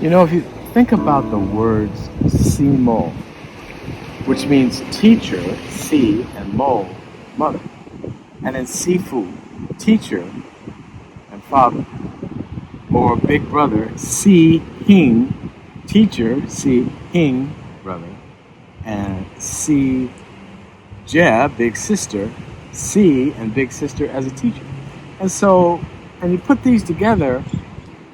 If you think about the words simo, which means teacher, si, and mo, mother, and then sifu, teacher and father, or big brother, si, hing, teacher, si, hing, brother, and si, ja, big sister, si, and big sister as a teacher. And you put these together,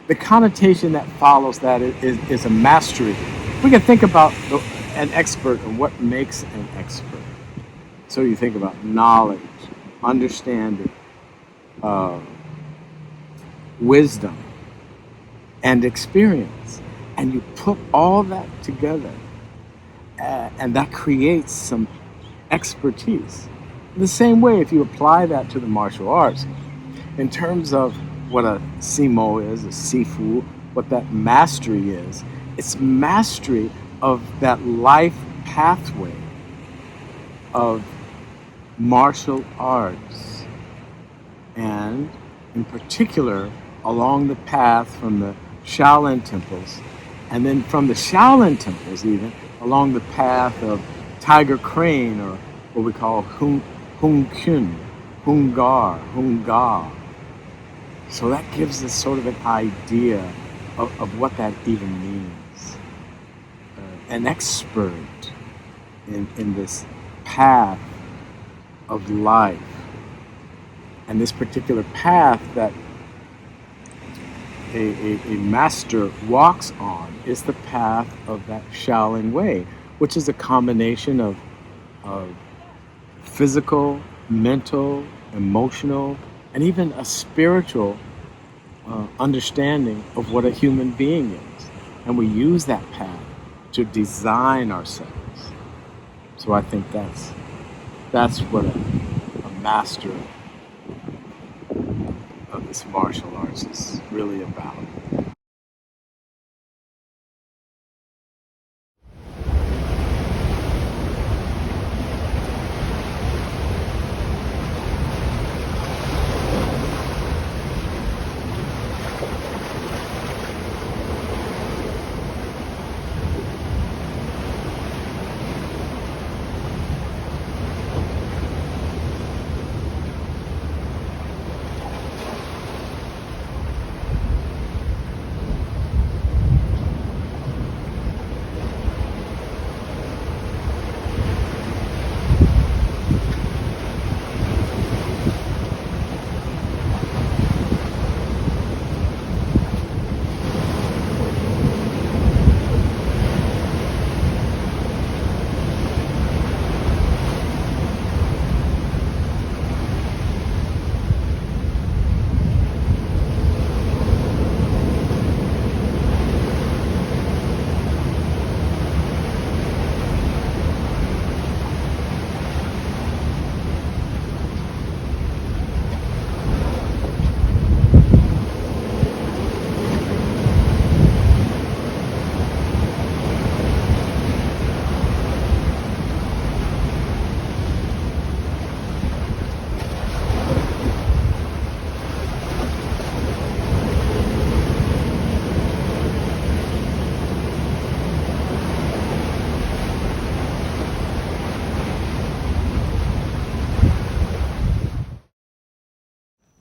the connotation that follows that is a mastery. We can think about an expert and what makes an expert. So you think about knowledge, understanding, uh, wisdom, and experience. And you put all that together, and that creates some expertise. The same way, if you apply that to the martial arts, in terms of what a simo is, a sifu, what that mastery is, it's mastery of that life pathway of martial arts, and in particular along the path from the Shaolin temples, and then from the Shaolin temples even along the path of Tiger Crane, or what we call Hung Kyun, Hungar, Hunga. So that gives us sort of an idea of what that even means. An expert in this path of life, and this particular path that a master walks on is the path of that Shaolin way, which is a combination of physical, mental, emotional, and even a spiritual understanding of what a human being is. And we use that path to design ourselves. So I think that's what a master of this martial arts is really about.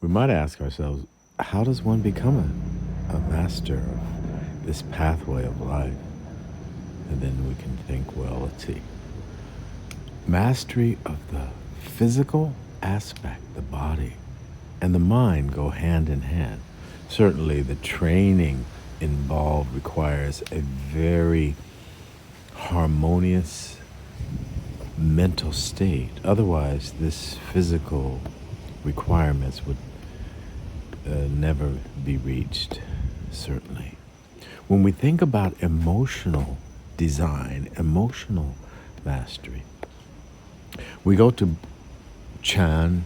We might ask ourselves, how does one become a master of this pathway of life? And then we can think, well, let's see. Mastery of the physical aspect, the body, and the mind go hand in hand. Certainly, the training involved requires a very harmonious mental state. Otherwise, this physical requirements would never be reached, certainly. When we think about emotional design, emotional mastery, we go to Chan,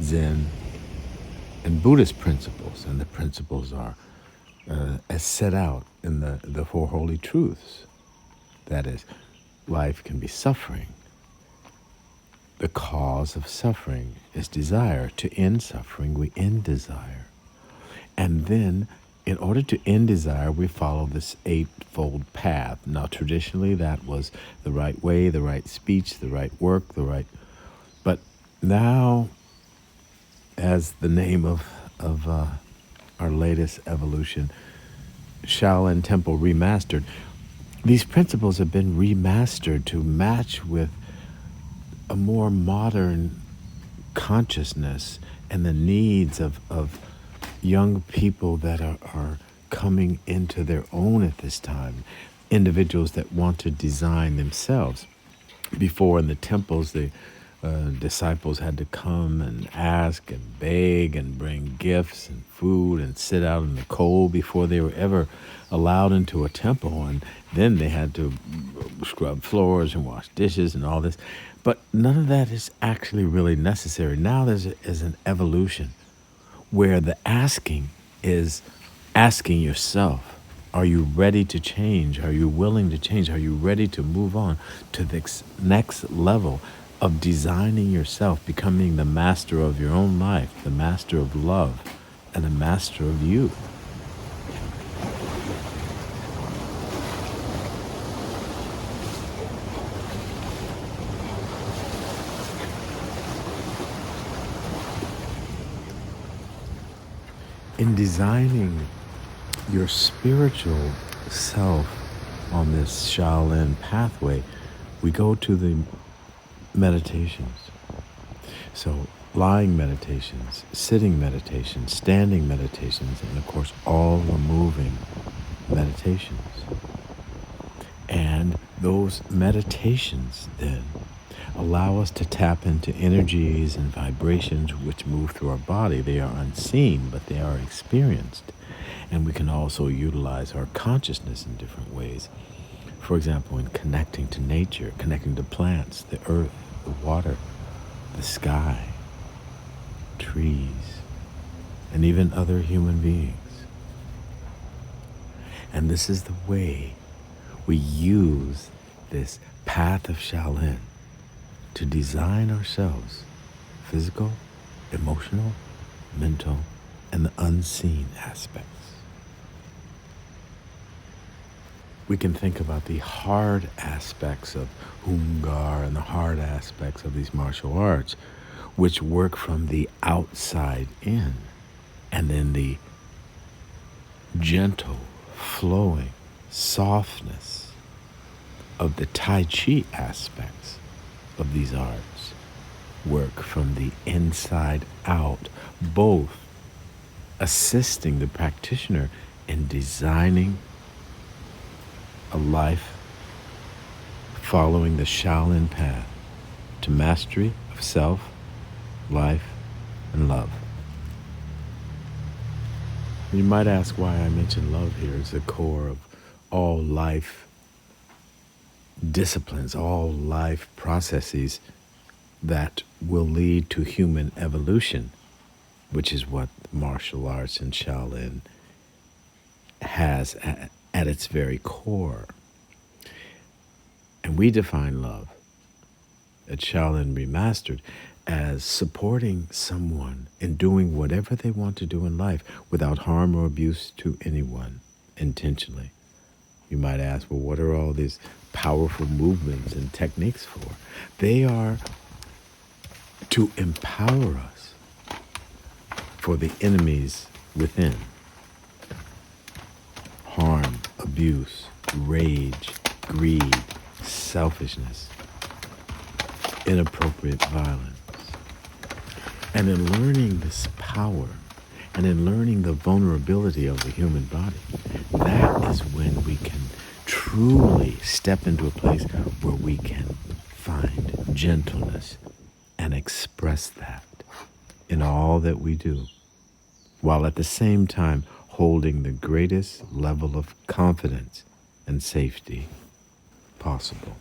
Zen, and Buddhist principles, and the principles are as set out in the Four Holy Truths. That is, life can be suffering. The cause of suffering is desire. To end suffering, we end desire. And then In order to end desire, we follow this eightfold path. Now, traditionally, that was the right way, the right speech, the right work, But now, as the name of our latest evolution, Shaolin Temple Remastered, these principles have been remastered to match with a more modern consciousness and the needs of young people that are coming into their own at this time, individuals that want to design themselves. Before in the temples, the disciples had to come and ask and beg and bring gifts and food and sit out in the cold before they were ever allowed into a temple. And then they had to scrub floors and wash dishes and all this. But none of that is actually really necessary. Now is an evolution where the asking is asking yourself, are you ready to change? Are you willing to change? Are you ready to move on to the next level of designing yourself, becoming the master of your own life, the master of love, and the master of you? In designing your spiritual self on this Shaolin pathway, we go to the meditations. So, lying meditations, sitting meditations, standing meditations, and of course, all the moving meditations. And those meditations then allow us to tap into energies and vibrations which move through our body. They are unseen, but they are experienced. And we can also utilize our consciousness in different ways. For example, in connecting to nature, connecting to plants, the earth, the water, the sky, trees, and even other human beings. And this is the way we use this path of Shaolin to design ourselves, physical, emotional, mental, and the unseen aspects. We can think about the hard aspects of Hungar and the hard aspects of these martial arts, which work from the outside in, and then the gentle, flowing softness of the Tai Chi aspects of these arts work from the inside out, both assisting the practitioner in designing a life following the Shaolin path to mastery of self, life, and love. You might ask why I mention love here as the core of all life disciplines, all life processes that will lead to human evolution, which is what martial arts and Shaolin has at its very core. And we define love at Shaolin Remastered as supporting someone in doing whatever they want to do in life without harm or abuse to anyone intentionally. You might ask, well, what are all these powerful movements and techniques for? They are to empower us for the enemies within. Harm, abuse, rage, greed, selfishness, inappropriate violence. And in learning this power, and in learning the vulnerability of the human body, that is when we can truly step into a place where we can find gentleness and express that in all that we do, while at the same time holding the greatest level of confidence and safety possible.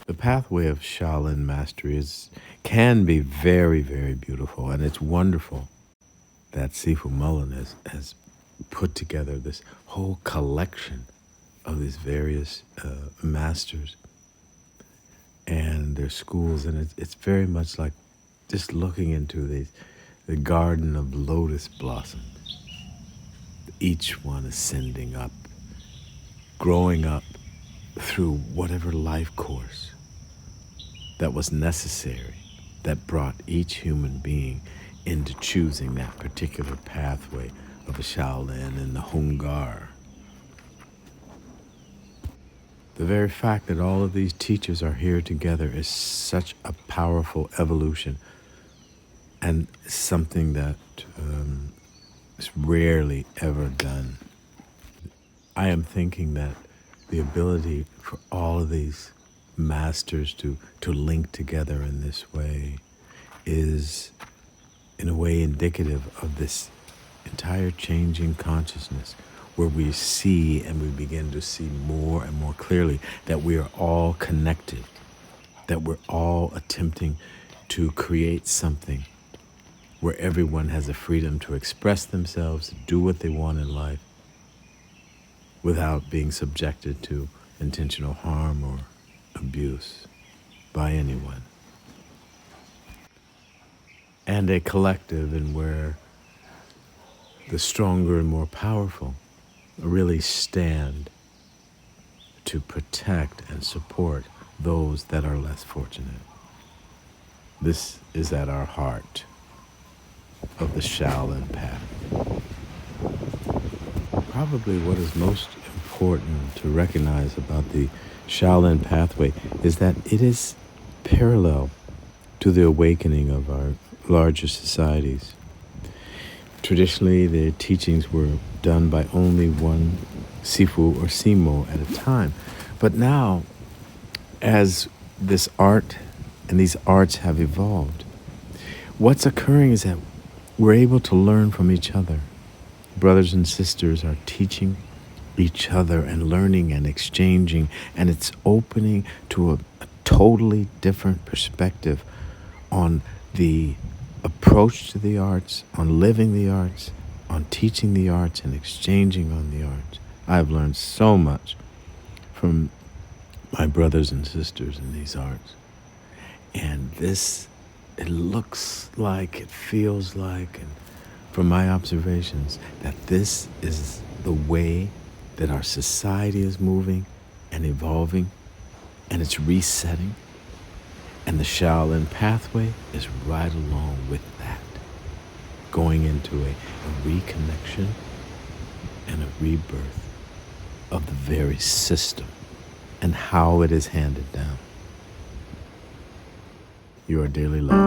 The pathway of Shaolin mastery can be very, very beautiful, and it's wonderful that Sifu Mullen has put together this whole collection of these various masters and their schools, and it's very much like just looking into the garden of lotus blossoms. each one ascending up, growing up through whatever life course that was necessary, that brought each human being into choosing that particular pathway of the Shaolin and the Hungar. The very fact that all of these teachers are here together is such a powerful evolution, and something that is rarely ever done. I am thinking that the ability for all of these masters to link together in this way is, in a way, indicative of this entire changing consciousness, where we see and we begin to see more and more clearly that we are all connected, that we're all attempting to create something where everyone has the freedom to express themselves, to do what they want in life, without being subjected to intentional harm or abuse by anyone. And a collective in where the stronger and more powerful really stand to protect and support those that are less fortunate. This is at our heart of the Shaolin path. Probably what is most important to recognize about the Shaolin pathway is that it is parallel to the awakening of our larger societies. Traditionally, the teachings were done by only one Sifu or Simo at a time. But now, as this art and these arts have evolved, what's occurring is that we're able to learn from each other. Brothers and sisters are teaching each other and learning and exchanging, and it's opening to a totally different perspective on the approach to the arts, on living the arts, on teaching the arts and exchanging on the arts. I've learned so much from my brothers and sisters in these arts. And this, it looks like, it feels like, and from my observations, that this is the way that our society is moving and evolving, and it's resetting. And the Shaolin pathway is right along with that, going into a reconnection and a rebirth of the very system and how it is handed down. You are dearly loved.